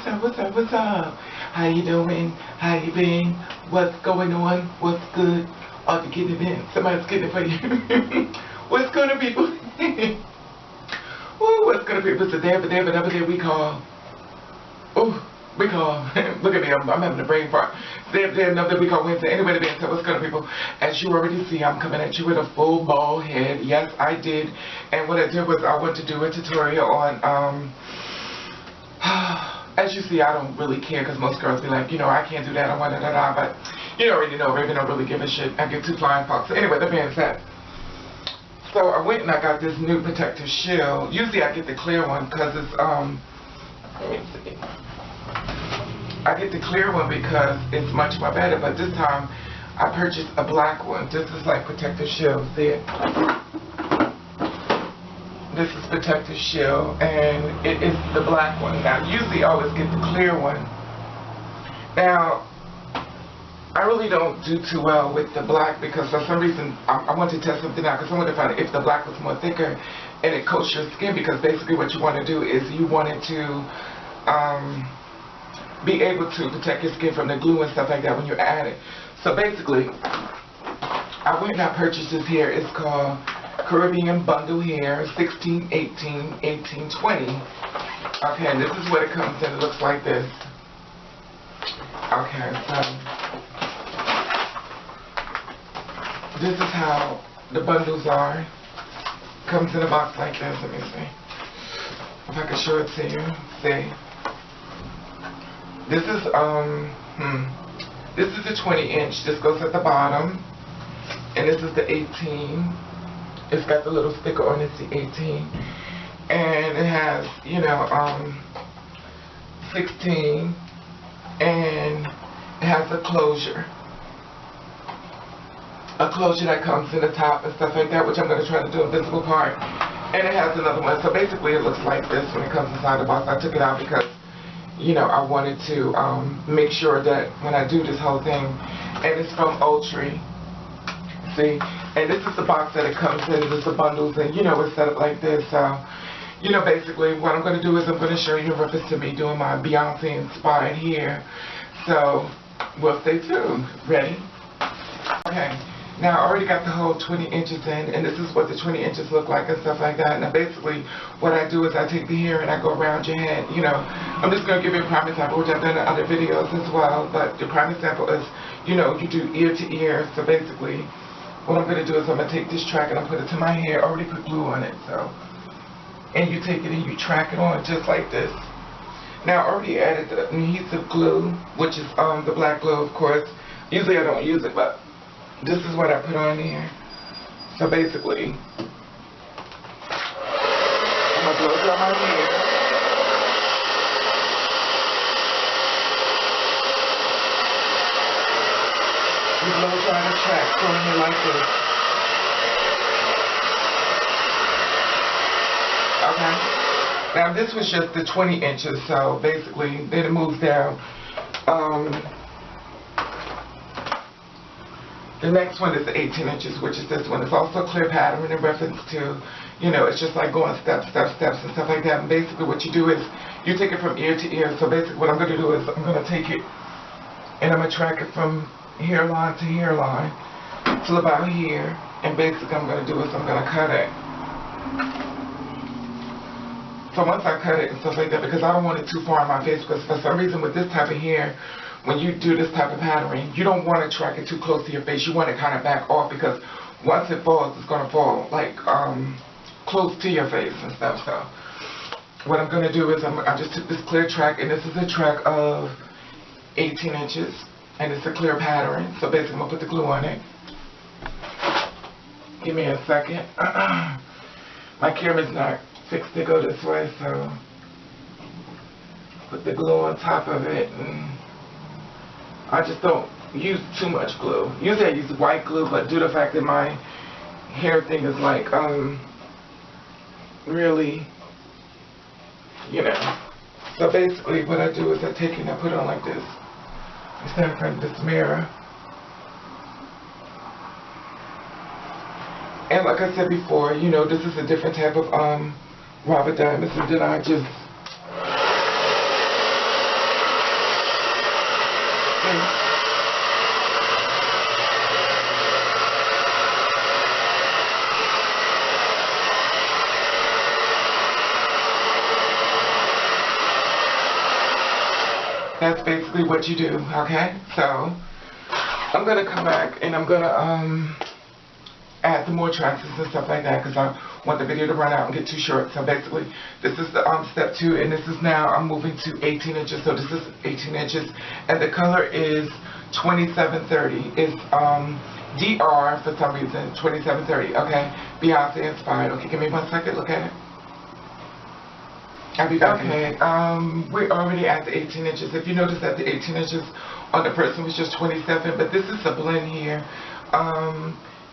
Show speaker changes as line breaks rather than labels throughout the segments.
what's up? How you doing? How you been? What's going on? What's good? Are you getting it in? Somebody's getting it for you. What's going on, people? Woo, what's going on, people? It's a day of a day of another day we call. Ooh, we call. Look at me, I'm having a brain fart. Today of another day we call Wednesday. Anyway, the band said, what's going on, people? As you already see, I'm coming at you with a full bald head. Yes, I did. And what I did was I went to do a tutorial on, as you see, I don't really care because most girls be like, you know, I can't do that, I want da-da-da, but you already know, Raven don't really give a shit. I get 2 flying fox. So anyway, that being said, so I went and I got this new protective shield. Usually I get the clear one because it's, let me see. I get the clear one because it's much more better, but this time I purchased a black one. This is like protective shield, see it? This is protective shield, and it is the black one. Now, usually I always get the clear one. Now, I really don't do too well with the black because for some reason I want to test something out because I want to find out if the black was more thicker and it coats your skin, because basically what you want to do is you want it to be able to protect your skin from the glue and stuff like that when you add it. So basically, I went and I purchased this here. It's called Caribbean Bundle Hair, 16, 18, 18, 20. Okay, and this is what it comes in. It looks like this. Okay, so this is how the bundles are. Comes in a box like this. Let me see if I can show it to you. See, this is this is the 20-inch. This goes at the bottom, and this is the 18. It's got the little sticker on it, the 18, and it has, you know, 16, and it has a closure that comes in the top and stuff like that, which I'm going to try to do a visible part, and it has another one. So basically it looks like this when it comes inside the box. I took it out because, you know, I wanted to make sure that when I do this whole thing, and it's from Outre. See, and this is the box that it comes in. This is the bundles, and you know, it's set up like this. So, you know, basically what I'm going to do is I'm going to show you a reference to me doing my Beyonce inspired hair. So, well, stay tuned. Ready? Okay. Now, I already got the whole 20 inches in, and this is what the 20 inches look like and stuff like that. Now, basically, what I do is I take the hair and I go around your head. You know, I'm just going to give you a prime example, which I've done in other videos as well. But the prime example is, you know, you do ear to ear. So, basically, what I'm going to do is I'm going to take this track and I'm going to put it to my hair. I already put glue on it, so. And you take it and you track it on just like this. Now, I already added the adhesive glue, which is the black glue, of course. Usually I don't use it, but this is what I put on here. So basically, I'm going to blow dry my hair. You blow dry the track, going here like this. Okay. Now this was just the 20 inches, so basically then it moves down. The next one is the 18 inches, which is this one. It's also a clear pattern in reference to, you know, it's just like going steps and stuff like that. And basically what you do is you take it from ear to ear. So basically what I'm going to do is I'm going to take it and I'm going to track it from hairline to hairline till about here. And basically what I'm going to do is I'm going to cut it. So once I cut it and stuff like that, because I don't want it too far in my face, because for some reason with this type of hair, when you do this type of patterning, you don't want to track it too close to your face. You want to kind of back off, because once it falls, it's going to fall like close to your face and stuff. So what I'm going to do is I just took this clear track, and this is a track of 18 inches, and it's a clear pattern. So basically I'm going to put the glue on it. Give me a second. My camera's not fixed to go this way, so put the glue on top of it, and I just don't use too much glue. Usually I use white glue, but due to the fact that my hair thing is like really, you know. So basically what I do is I take it and I put it on like this. I stand in front of this mirror. And like I said before, you know, this is a different type of rubber diamonds, and then I just That's basically what you do, okay? So I'm going to come back and I'm going to add some more tracks and stuff like that because I want the video to run out and get too short. So basically, this is the step 2, and this is now I'm moving to 18 inches. So this is 18 inches, and the color is 2730. It's DR for some reason, 2730. Okay, Beyonce Inspired. Okay, give me 1 second. Look at it. I'll be back. Okay, we're already at the 18 inches. If you notice that the 18 inches on the person was just 27, but this is a blend here.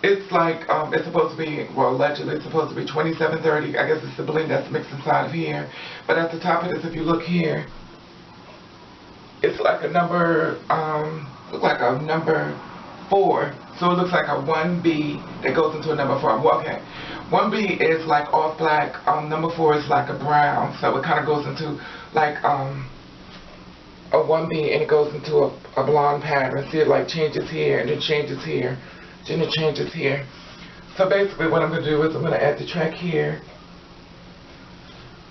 It's like, it's supposed to be, well, allegedly it's supposed to be 2730. I guess it's the blend that's mixed inside of here. But at the top of this, if you look here, it's like a number, looks like a number 4. So it looks like a 1B that goes into a number 4. Well, okay. 1B is like all black. Number 4 is like a brown. So it kind of goes into like a 1B, and it goes into a blonde pattern. See, it like changes here and then changes here. Then it changes here. So basically what I'm going to do is I'm going to add the track here.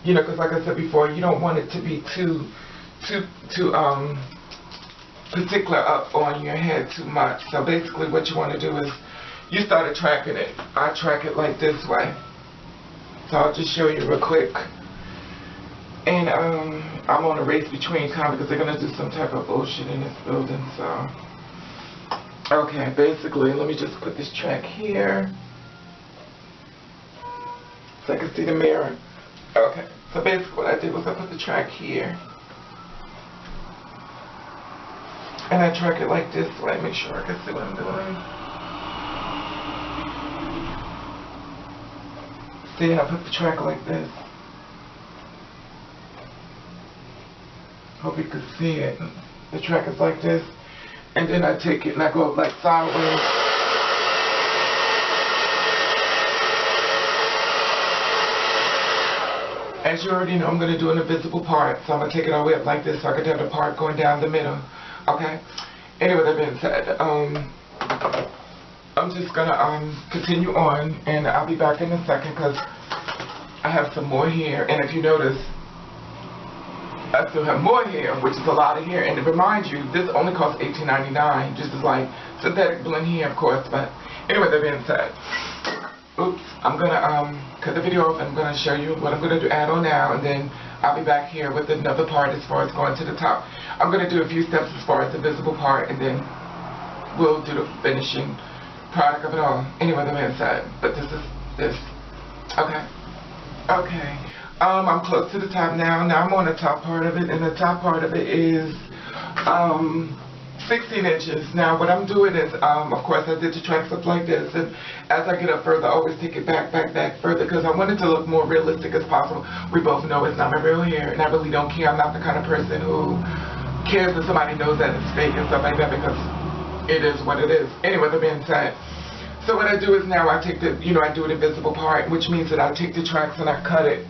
You know, because like I said before, you don't want it to be too particular up on your head too much. So basically what you want to do is you started tracking it. I track it like this way. So I'll just show you real quick. And I'm on a race between time because they're going to do some type of bullshit in this building. So okay, basically, let me just put this track here so I can see the mirror. Okay, so basically what I did was I put the track here. And I track it like this way, make sure I can see what I'm doing. See, and I put the track like this. Hope you can see it. The track is like this. And then I take it and I go up like sideways. As you already know, I'm going to do an invisible part. So I'm going to take it all the way up like this so I can have the part going down the middle. Okay? Anyway, that being said, I'm just going to continue on. And I'll be back in a second because I have some more here. And if you notice, I still have more hair, which is a lot of hair, and to remind you, this only costs $18.99. Just as like synthetic blend here, of course. But anyway, that being said, oops, I'm gonna cut the video off, and I'm gonna show you what I'm gonna do add on now, and then I'll be back here with another part as far as going to the top. I'm gonna do a few steps as far as the visible part, and then we'll do the finishing product of it all. Anyway, that being said, but this is this. Okay. Okay. I'm close to the top now. Now I'm on the top part of it, and the top part of it is 16 inches. Now what I'm doing is, of course, I did the tracks up like this, and as I get up further, I always take it back further, because I want it to look more realistic as possible. We both know it's not my real hair, and I really don't care. I'm not the kind of person who cares if somebody knows that it's fake and stuff like that, because it is what it is. Anyway, that being said, so what I do is now I take the, I do the invisible part, which means that I take the tracks and I cut it.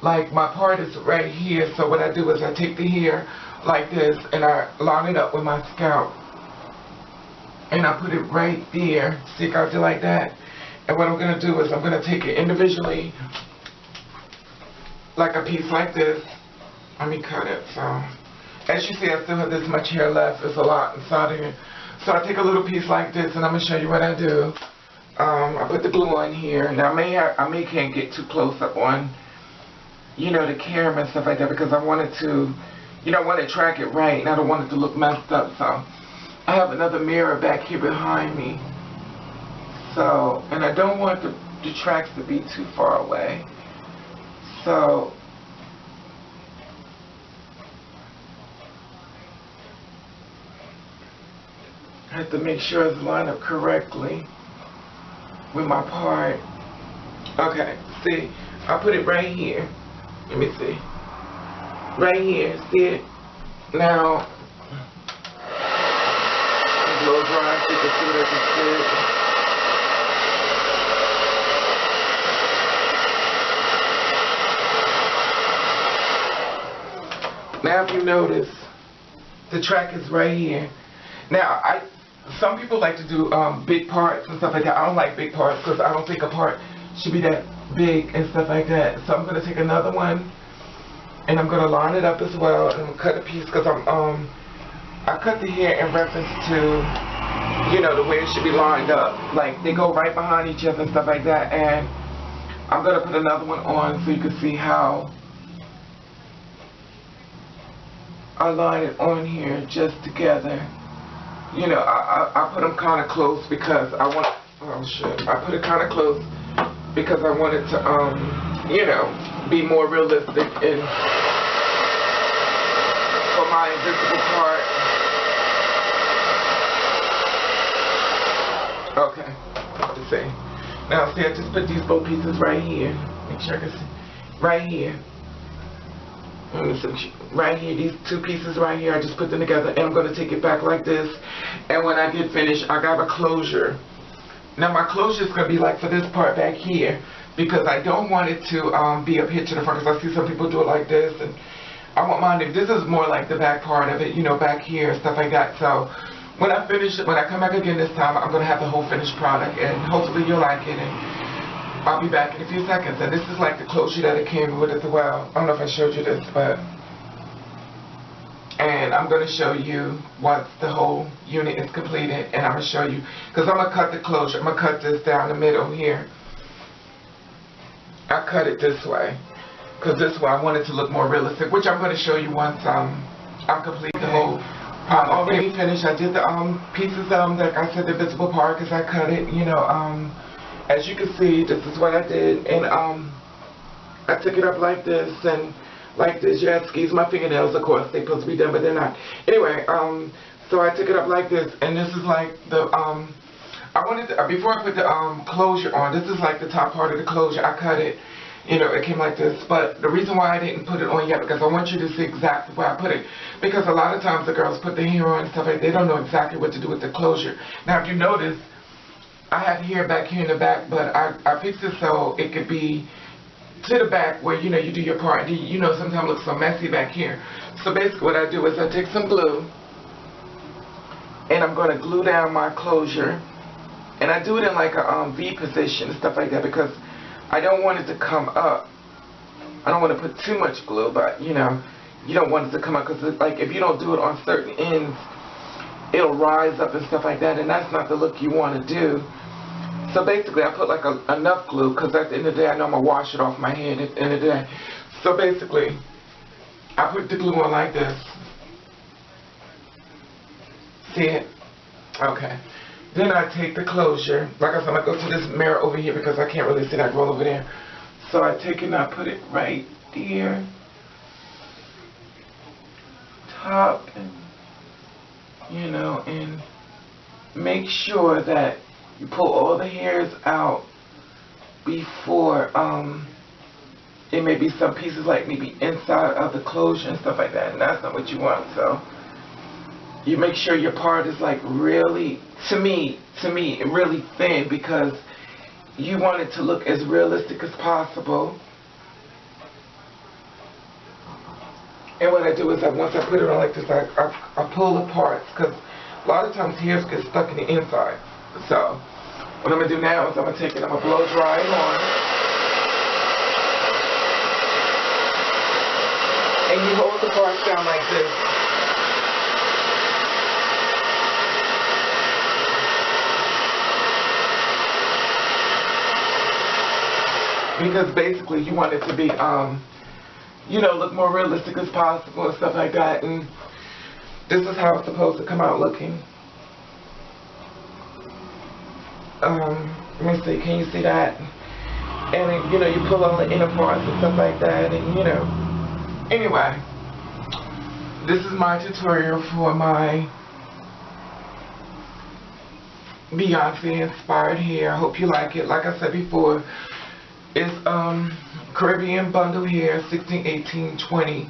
Like my part is right here, so what I do is I take the hair like this and I line it up with my scalp and I put it right there. See how I do like that? And what I'm going to do is I'm going to take it individually, like a piece like this. Let me cut it. So as you see, I still have this much hair left. There's a lot inside of here. So I take a little piece like this and I'm going to show you what I do. I put the glue on here. Now I may can't get too close up on the camera and stuff like that, because I wanted to, I want to track it right, and I don't want it to look messed up. So I have another mirror back here behind me. So, and I don't want the tracks to be too far away. So I have to make sure it's lined up correctly with my part. Okay, see, I put it right here. Let me see. Right here, see it? Now, blow dry so you can see what I just did. Now if you notice, the track is right here. Now, some people like to do big parts and stuff like that. I don't like big parts because I don't think a part should be that big and stuff like that. So I'm going to take another one And I'm going to line it up as well, and I'm going to cut a piece because I cut the hair in reference to, you know, the way it should be lined up. Like, they go right behind each other and stuff like that. And I'm going to put another one on so you can see how I line it on here just together. You know, I put them kind of close because I want, oh shit, I put it kind of close because I want it to, you know, be more realistic and for my invisible part. Okay, let's see. Now see, I just put these both pieces right here. Make sure I can see. Right here. Right here, these two pieces right here, I just put them together, and I'm going to take it back like this. And when I get finished, I got a closure. Now my closure is going to be like for this part back here, because I don't want it to be up here to the front, because I see some people do it like this, and I want mine to, this is more like the back part of it, you know, back here and stuff like that. So when I finish it, when I come back again this time, I'm going to have the whole finished product, and hopefully you'll like it. And I'll be back in a few seconds. And this is like the closure that it came with as well. I don't know if I showed you this, but, and I'm going to show you once the whole unit is completed, and I'm going to show you, because I'm going to cut the closure. I'm going to cut this down the middle here. I cut it this way, because this way I want it to look more realistic, which I'm going to show you once I'm complete the whole. I'm already finished. I did the pieces, like I said, the visible part, because I cut it, you know, as you can see, this is what I did, and I took it up like this, and like this. Yeah, excuse my fingernails, of course, they're supposed to be done, but they're not. Anyway, so I took it up like this, and this is like the, I wanted to, before I put the closure on, this is like the top part of the closure. I cut it, you know, it came like this, but the reason why I didn't put it on yet, because I want you to see exactly where I put it, because a lot of times the girls put their hair on and stuff like that, they don't know exactly what to do with the closure. Now, if you notice, I have hair back here in the back, but I fixed it so it could be to the back where, you know, you do your part. You know, sometimes it looks so messy back here. So basically what I do is I take some glue, and I'm going to glue down my closure. And I do it in like a V position and stuff like that, because I don't want it to come up. I don't want to put too much glue, but, you know, you don't want it to come up, because like if you don't do it on certain ends, it'll rise up and stuff like that, and that's not the look you want to do. So basically I put like enough glue, because at the end of the day I know I'm going to wash it off my hand at the end of the day. So basically I put the glue on like this. See it? Okay. Then I take the closure. Like I said, I'm going to go to this mirror over here because I can't really see that girl over there. So I take it and I put it right there. Top, and you know, and make sure that you pull all the hairs out before it may be some pieces like maybe inside of the closure and stuff like that, and that's not what you want. So you make sure your part is like really, to me really thin, because you want it to look as realistic as possible. And what I do is that once I put it on like this, I pull the parts, because a lot of times hairs get stuck in the inside. So what I'm going to do now is I'm going to take it, I'm going to blow dry it on. And you hold the parts down like this. Because basically you want it to be, you know, look more realistic as possible and stuff like that. And this is how it's supposed to come out looking. Let me see, can you see that? And then, you know, you pull all the inner parts and stuff like that, and you know. Anyway, this is my tutorial for my Beyonce Inspired hair. I hope you like it. Like I said before, it's Caribbean Bundle Hair 161820.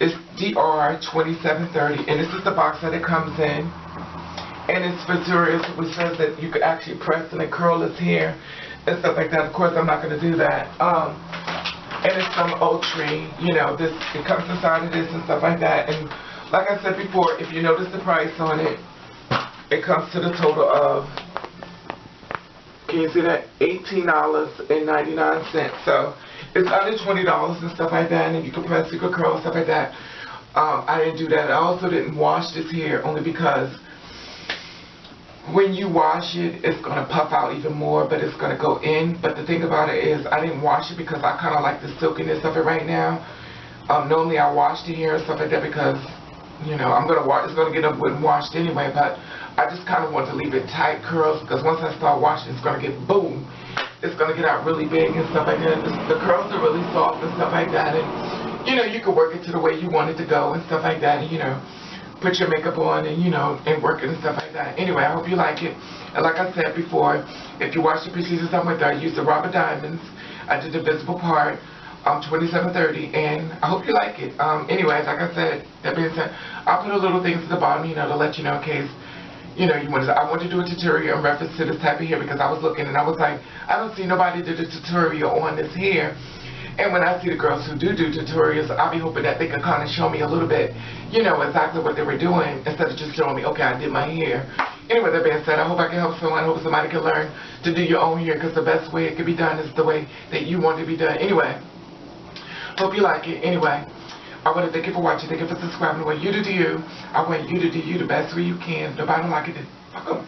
It's DR 2730, and this is the box that it comes in. And it's Fazurious, which says that you could actually press and curl his hair and stuff like that. Of course, I'm not going to do that. And it's some Outre, you know, this, it comes inside of this and stuff like that. And like I said before, if you notice the price on it, it comes to the total of, can you see that? $18.99. So It's under $20 and stuff like that, and you can press, you can curl, stuff like that. I didn't do that. I also didn't wash this hair only because when you wash it, it's going to puff out even more, but it's going to go in. But the thing about it is I didn't wash it because I kind of like the silkiness of it right now. Normally I wash the hair and stuff like that because, you know, I'm going to wash, it's going to get up and washed anyway, but I just kind of want to leave it tight curls because once I start washing, it's going to get boom. It's going to get out really big and stuff like that. The curls are really soft and stuff like that, and you know, you can work it to the way you want it to go and stuff like that, and you know, put your makeup on and, you know, and work it and stuff like that. Anyway, I hope you like it. And like I said before, if you watch the procedures I'm with, I used the rubber diamonds. I did the visible part, 2730, and I hope you like it. Anyways, like I said, that being said, I'll put a little things at the bottom, you know, to let you know in case, you know, I want to do a tutorial in reference to this type of hair because I was looking and I was like, I don't see nobody did a tutorial on this hair. And when I see the girls who do tutorials, I'll be hoping that they can kind of show me a little bit, you know, exactly what they were doing instead of just showing me, okay, I did my hair. Anyway, that being said, I hope I can help someone. I hope somebody can learn to do your own hair because the best way it can be done is the way that you want it to be done. Anyway, hope you like it. Anyway, I want to thank you for watching. Thank you for subscribing. The way you do you. I want you to do you the best way you can. Nobody don't like it, then fuck 'em.